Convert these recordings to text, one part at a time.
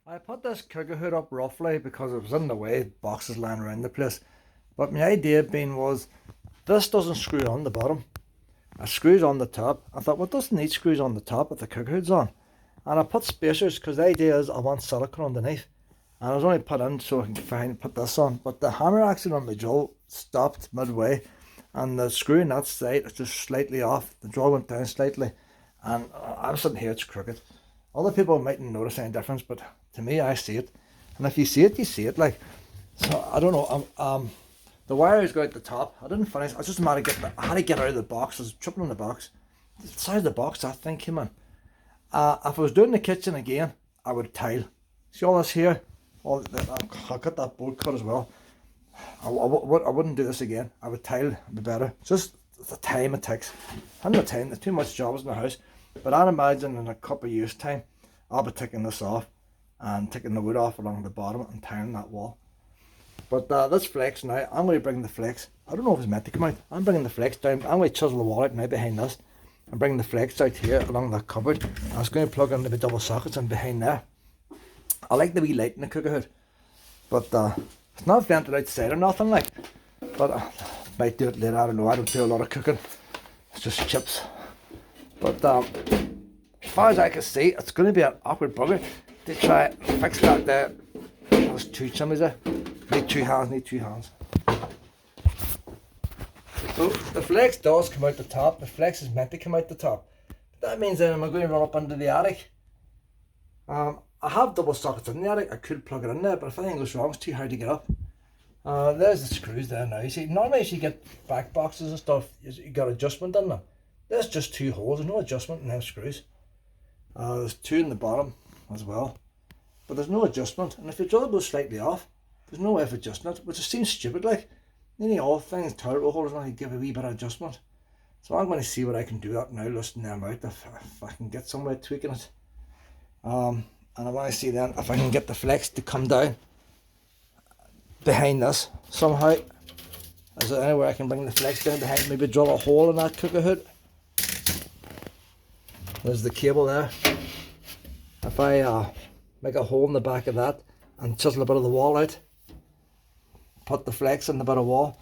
I put this cooker hood up roughly because it was in the way, boxes lying around the place. But my idea being was, this doesn't screw on the bottom. It screws on the top. I thought, well, it doesn't need screws on the top if the cooker hood's on. And I put spacers because the idea is I want silicone underneath. And I was only put in so I can put this on. But the hammer action on my drill stopped midway. And the screw in that side is just slightly off. The drill went down slightly. And I'm sitting here, it's crooked. Other people mightn't notice any difference, but to me, I see it. And if you see it, you see it. Like, so I don't know. The wire is going at the top. I didn't finish. I was just a matter of getting. I had to get out of the box. I was tripping on the box. The size of the box, that thing came in. If I was doing the kitchen again, I would tile. See all this here? I'll cut that bolt cut as well. I wouldn't do this again. I would tile. It'd be better. Just the time it takes. And the time. There's too much jobs in the house. But I'd imagine in a couple of years' time, I'll be taking this off and taking the wood off along the bottom and tiling that wall. But this flex now, I'm going to bring the flex. I don't know if it's meant to come out. I'm bringing the flex down. I'm going to chisel the wall out now behind this. I'm bringing the flex out here along that cupboard. I was going to plug into the double sockets and behind there. I like the wee light in the cooker hood. But it's not vented outside or nothing like. But I might do it later. I don't know. I don't do a lot of cooking. It's just chips. But as far as I can see, it's going to be an awkward bugger to try and fix that there. There's two chimneys there. Need two hands. So the flex does come out the top. The flex is meant to come out the top. But that means then I'm going to run up into the attic. I have double sockets in the attic. I could plug it in there, but if anything goes wrong, it's too hard to get up. There's the screws there now. You see, normally if you get back boxes and stuff, you got adjustment in them. There's just two holes, there's no adjustment in them screws. There's two in the bottom as well, but there's no adjustment. And if your drill goes slightly off, there's no way of adjusting it, which seems stupid. Like, nearly all things, toilet roll holders only give a wee bit of adjustment. So I'm going to see what I can do that now, loosen them out if I can get somewhere tweaking it. And I want to see then if I can get the flex to come down behind this somehow. Is there anywhere I can bring the flex down behind, maybe drill a hole in that cooker hood? There's the cable there. If I make a hole in the back of that and chisel a bit of the wall out, put the flex in the bit of wall,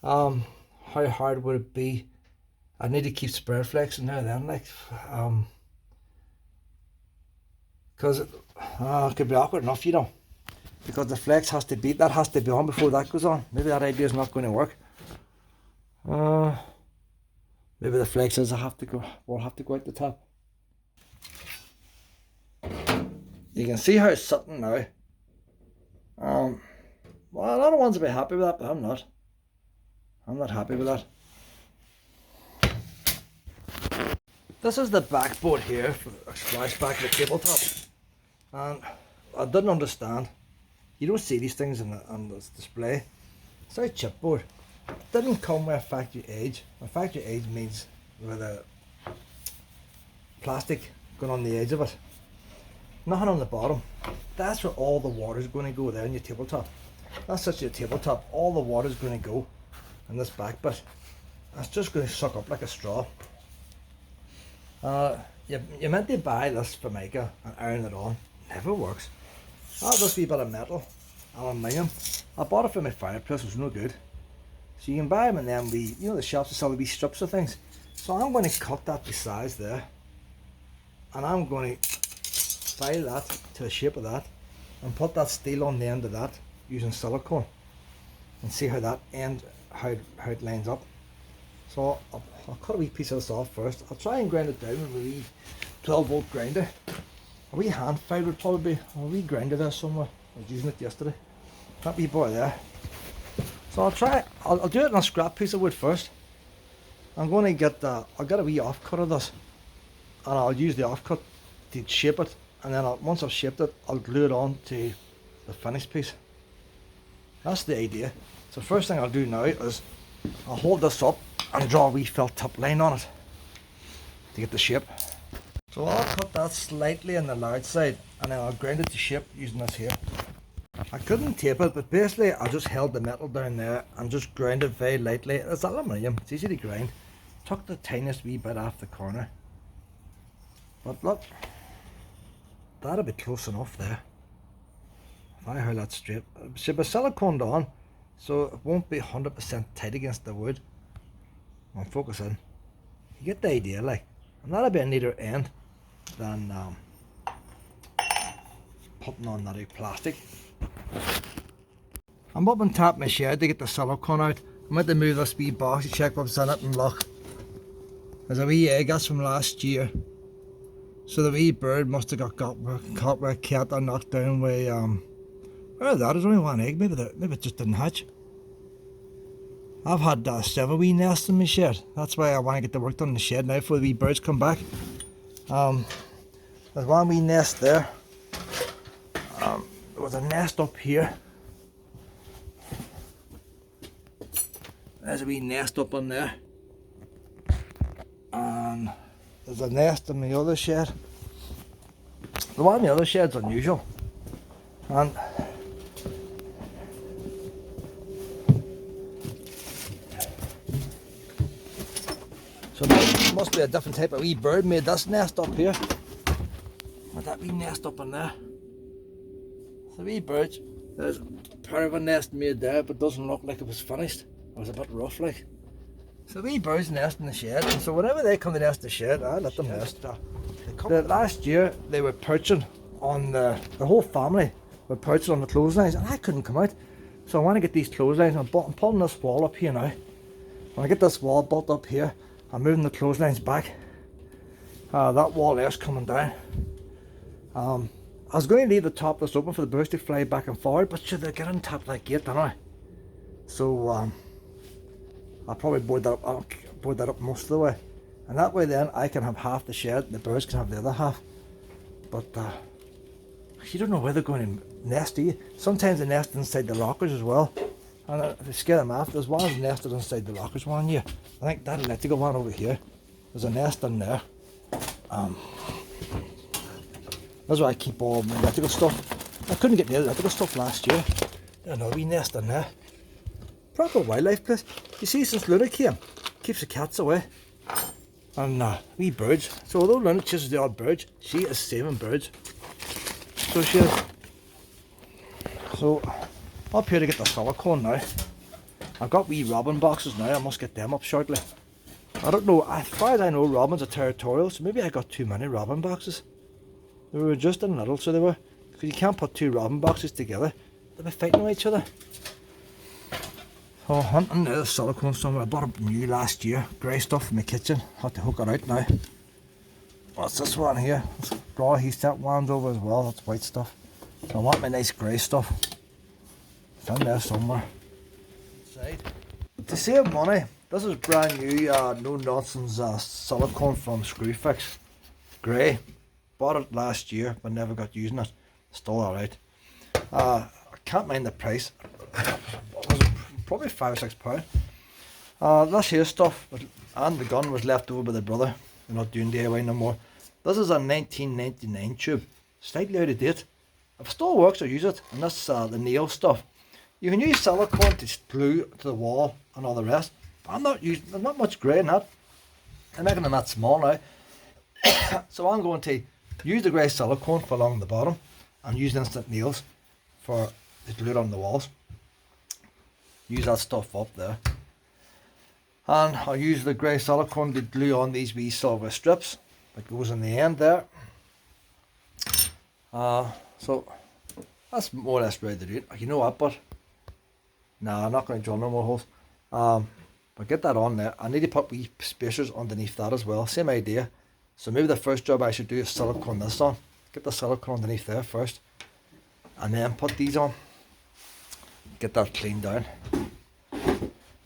how hard would it be? I need to keep spread flex in there then, like, because it could be awkward enough, you know, because the flex has to be, that has to be on before that goes on. Maybe that idea is not going to work. Maybe the flexes will have to go out the top. You can see how it's sitting now. Well, a lot of ones will be happy with that, but I'm not. I'm not happy with that. This is the backboard here for a splashback the tabletop. And I didn't understand. You don't see these things on this display. It's a chipboard. It didn't come with a factory age. A factory age means with a plastic going on the edge of it. Nothing on the bottom. That's where all the water is going to go there in your tabletop. That's such your tabletop. All the water is going to go in this back bit. It's just going to suck up like a straw. You're meant to buy this Formica and iron it on. Never works. That's this wee bit of metal, aluminium. I bought it for my fireplace. It was no good. So you can buy them in them wee, you know, the shops that sell the wee strips of things. So I'm going to cut that to size there, and I'm going to file that to the shape of that, and put that steel on the end of that using silicone, and see how that end, how it lines up. So I'll cut a wee piece of this off first. I'll try and grind it down with a wee 12-volt grinder. A wee hand file would probably be a wee grinder there somewhere. I was using it yesterday. That wee boy there. So I'll do it on a scrap piece of wood first. I'm going to get I'll get a wee offcut of this, and I'll use the offcut to shape it, and then once I've shaped it, I'll glue it on to the finished piece. That's the idea. So first thing I'll do now is I'll hold this up and draw a wee felt tip line on it to get the shape. So I'll cut that slightly on the large side, and then I'll grind it to shape using this here. I couldn't tape it, but basically I just held the metal down there and just ground it very lightly. It's aluminium, it's easy to grind. Took the tiniest wee bit off the corner. But look, that'll be close enough there. I heard that straight. It should be siliconed on, so it won't be 100% tight against the wood. I'm focusing. You get the idea, like. And that'll be a neater end than putting on that plastic. I'm up on top of my shed to get the silicone out. I'm going to move this wee box to check what's in it, and look. There's a wee egg that's from last year. So the wee bird must have got caught with a cat and knocked down with where is that? There's only one egg, maybe it just didn't hatch. I've had 7 wee nests in my shed. That's why I want to get the work done in the shed now before the wee birds come back. There's one wee nest there. There was a nest up here. There's a wee nest up on there. And there's a nest in the other shed. The one in the other shed's unusual. And so it must be a different type of wee bird made this nest up here. With that wee nest up in there. The wee birds. There's part of a nest made there, but doesn't look like it was finished. It was a bit rough like. So the wee birds nest in the shed, and so whenever they come to nest in the shed, I let them nest. Last year they were perching on the whole family were perching on the clotheslines, and I couldn't come out. So I want to get these clotheslines. I'm pulling this wall up here now. When I get this wall built up here, I'm moving the clotheslines back. That wall there's coming down. I was going to leave the top of this open for the birds to fly back and forward, but should they get on top of that gate, don't I? So I'll probably board that up. I'll board that up most of the way, and that way then I can have half the shed, and the birds can have the other half. But you don't know where they're going to nest, do you? Sometimes they nest inside the lockers as well, and if you scare them off, there's one nested inside the lockers one year. I think that electrical one over here, there's a nest in there. That's where I keep all my electrical stuff. I couldn't get the electrical stuff last year. There's another wee nest in there. Proper wildlife place. You see, since Luna came, keeps the cats away. And wee birds. So although Luna chases the odd birds, she is saving birds. So she is. So up here to get the silicone now. I've got wee robin boxes now. I must get them up shortly. I don't know. As far as I know, robins are territorial, so maybe I got too many robin boxes. They were just in little, so they were, because you can't put 2 robin boxes together. They'll be fighting with each other. So hunting the silicone somewhere. I bought it new last year. Grey stuff in my kitchen. Have to hook it out now. What's this one here? It's raw heat set ones over as well. That's white stuff. So I want my nice grey stuff. It's in there somewhere. To save money, this is brand new, no nonsense silicone from Screwfix. Grey. Bought it last year, but never got using it. Still alright. I can't mind the price. Probably £5 or £6. This here stuff, and the gun was left over by the brother. We're not doing DIY no more. This is a 1999 tube. Slightly out of date. If it still works, I'll use it. And this the nail stuff. You can use silicone to glue to the wall and all the rest. But there's not much grey in that. I'm making them that small now. So I'm going to use the grey silicone for along the bottom and use instant nails for to glue it on the walls. Use that stuff up there. And I'll use the grey silicone to glue on these wee silver strips that goes in the end there. So that's more or less ready to do it. You know what, but nah, I'm not going to drill no more holes. But get that on there. I need to put wee spacers underneath that as well. Same idea. So maybe the first job I should do is silicone this on. Get the silicone underneath there first. And then put these on. Get that cleaned down.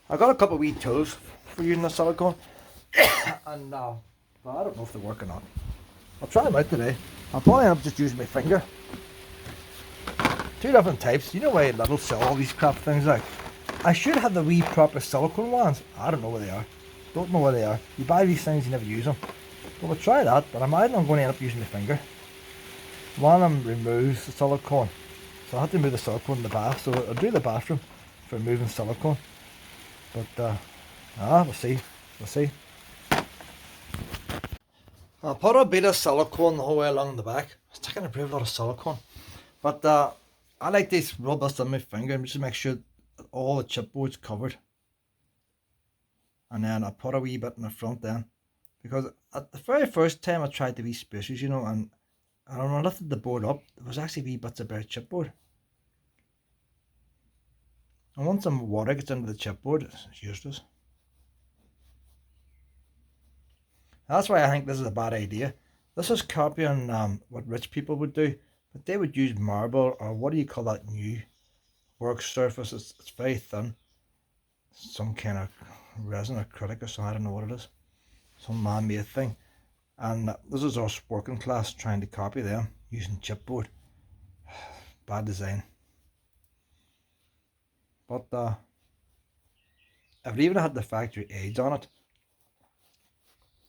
I got a couple of wee tools for using the silicone. And but I don't know if they work or not. I'll try them out today. I'll probably end up just using my finger. 2 different types. You know why Lidl sell all these crap things like? I should have the wee proper silicone ones. I don't know where they are. Don't know where they are. You buy these things, you never use them. But we'll try that, but I'm going to end up using my finger. One of them removes the silicone. So I have to remove the silicone in the bath. So I'll do the bathroom for removing silicone. But we'll see. We'll see. I'll put a bit of silicone the whole way along the back. It's taking a brave lot of silicone. But I like to rub this on my finger and just make sure that all the chipboard's covered. And then I put a wee bit in the front then. Because at the very first time I tried the wee spacers, you know, and when I lifted the board up, there was actually wee bits of bare chipboard. And once some water gets into the chipboard, it's useless. That's why I think this is a bad idea. This is copying what rich people would do, but they would use marble, or what do you call that new work surface? It's very thin. Some kind of resin or acrylic or something, I don't know what it is. Some man-made thing. And this is us working class trying to copy them using chipboard. Bad design. But if it even had the factory age on it,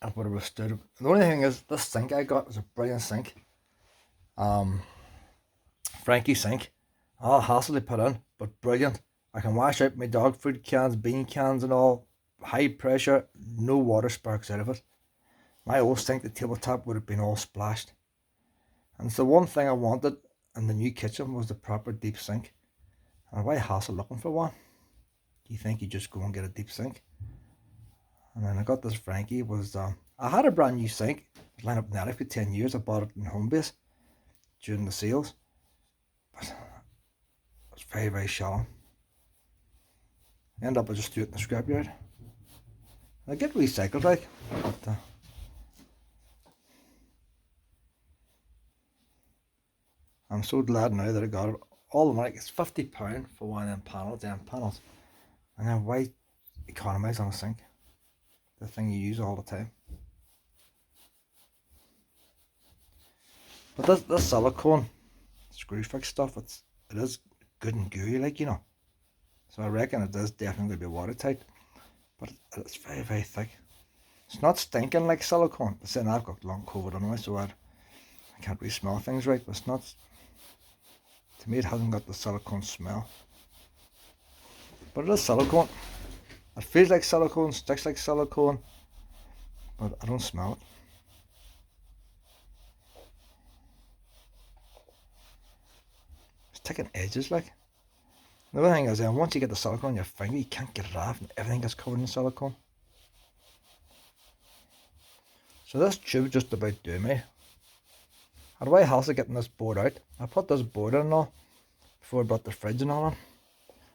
I would have withstood it. The only thing is, this sink I got is a brilliant sink. Frankie sink. All hassle to put in, but brilliant. I can wash out my dog food cans, bean cans and all. High pressure, no water sparks out of it. My old sink, the tabletop, would have been all splashed. And it's the one thing I wanted in the new kitchen was the proper deep sink. And why hassle looking for one? Do you think you just go and get a deep sink? And then I got this Frankie. I had a brand new sink. It was lined up in the attic for 10 years. I bought it in Homebase during the sales. But it was very, very shallow. I ended up I just threw it in the scrapyard. I get recycled, like, but I'm so glad now that I got it. All the money, it's £50 for one of them panels, and then why economise on a sink? The thing you use all the time. But this silicone screw fix stuff, it is good and gooey, like, you know. So I reckon it is definitely be watertight. But it's very, very thick. It's not stinking like silicone. I'm saying I've got long COVID anyway, so I can't really smell things right, but it's not. To me, it hasn't got the silicone smell. But it is silicone. It feels like silicone, sticks like silicone, but I don't smell it. It's taking edges, like. The other thing is, once you get the silicone on your finger, you can't get it off, and everything gets covered in silicone. So this tube just about do me. How do I hassle getting this board out? I put this board in and all before I brought the fridge and all on.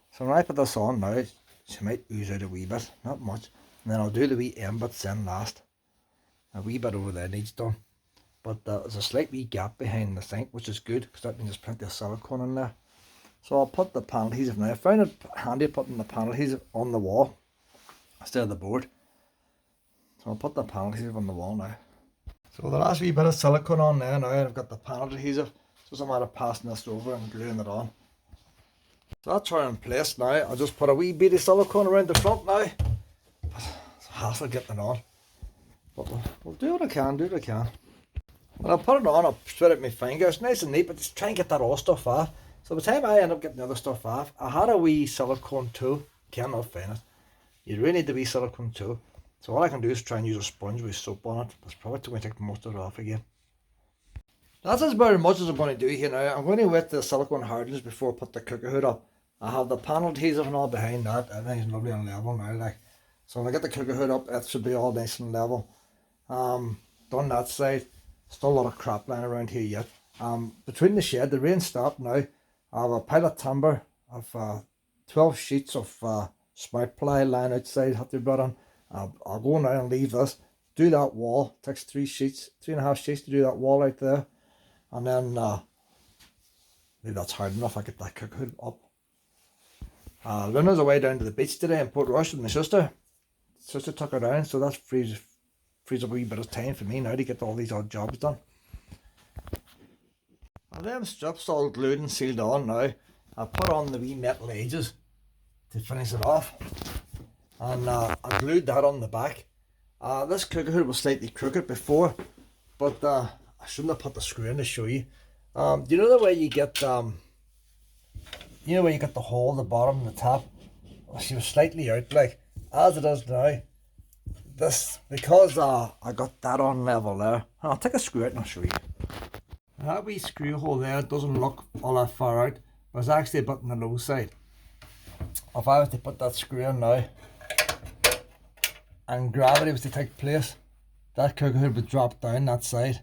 So when I put this on now, she might ooze out a wee bit, not much. And then I'll do the wee end bits in last. A wee bit over there needs done. But there's a slight wee gap behind the sink, which is good, because that means there's plenty of silicone in there. So I'll put the panel adhesive now. I found it handy putting the panel adhesive on the wall instead of the board. So I'll put the panel adhesive on the wall now. So the last wee bit of silicone on there now, I've got the panel adhesive. So it's a matter of passing this over and gluing it on. So that's her in place now. I'll just put a wee bit of silicone around the front now. But it's a hassle getting it on. But we'll do what I can, When I put it on, I'll spread out my finger. It's nice and neat, but just try and get that all stuff off. So by the time I end up getting the other stuff off, I had a wee silicone tool. Cannot find it. You really need the wee silicone tool. So all I can do is try and use a sponge with soap on it. That's probably going to take most of it off again. That's about as much as I'm going to do here now. I'm going to wet the silicone hardens before I put the cooker hood up. I have the panel adhesive and all behind that. Everything's lovely and level now. Like, so when I get the cooker hood up, it should be all nice and level. Done that side. Still a lot of crap lying around here yet. Between the shed, the rain stopped now. I have a pile of timber. I've 12 sheets of smart ply lying outside, have to be brought on. I'll go now and leave this. Do that wall. It takes 3.5 sheets to do that wall right there. And then maybe that's hard enough. I get that cooker hood up. Luna's away down to the beach today in Port Rush with my sister. Sister took her down, so that frees up a wee bit of time for me now to get all these odd jobs done. Well, them strips all glued and sealed on now. I put on the wee metal edges to finish it off, and I glued that on the back. This cooker hood was slightly crooked before, but I shouldn't have put the screw in to show you. Do you know the way you get you know where you get the hole at the bottom and the top? Well, she was slightly out, like as it is now. This, because I got that on level there. I'll take a screw out and I'll show you. That wee screw hole there doesn't look all that far out, was actually a bit on the low side. If I was to put that screw in now and gravity was to take place, that cooker hood would drop down that side.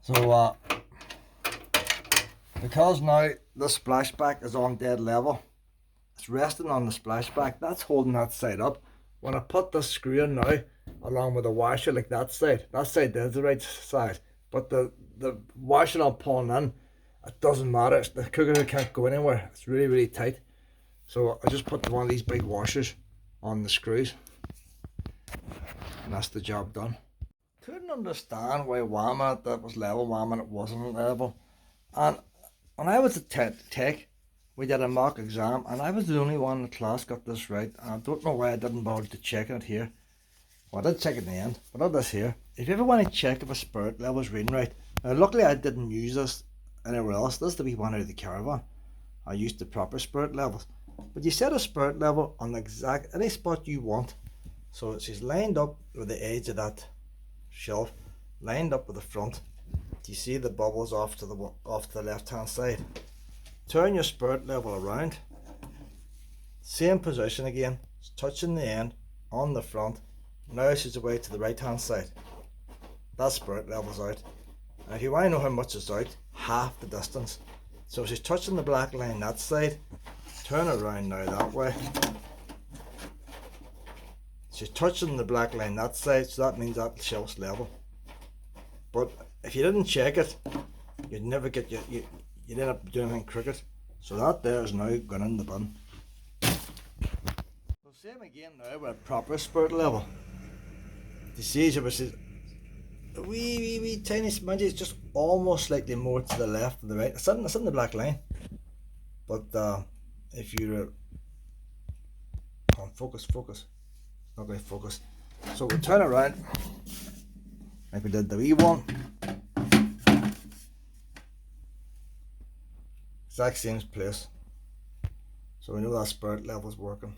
So because now the splashback is on dead level, it's resting on the splashback, that's holding that side up. When I put this screw in now, along with the washer, like that side is the right side, but the washer I'm pulling in, it doesn't matter. The cooker hood can't go anywhere. It's really, really tight. So I just put one of these big washers on the screws, and that's the job done. Couldn't understand why whamming it that was level, whamming it wasn't level. And when I was at tech, we did a mock exam, and I was the only one in the class got this right. And I don't know why I didn't bother to check it here. Well, I did check it in the end, but not this here. If you ever want to check if a spirit level is reading right, luckily I didn't use this anywhere else. This is the wee one out of the caravan. I used the proper spirit levels. But you set a spirit level on the exact any spot you want. So it's lined up with the edge of that shelf, lined up with the front. Do you see the bubbles off to the left hand side? Turn your spirit level around. Same position again. It's touching the end on the front. Now she's away to the right hand side. That spirit level's out. And if you want to know how much is out, half the distance. So she's touching the black line that side. Turn it around now that way. She's touching the black line that side, so that means that shelf's level. But if you didn't check it, you'd never get you'd end up doing anything crooked. So that there is now gone in the bin. So same again now with a proper spirit level. You see if it's a wee tiny smudge, it's just almost slightly more to the left and the right. It's in the black line. But if you're focus, not going to focus. So we'll turn around like we did the wee one. Exact same place. So we know that spirit level's working.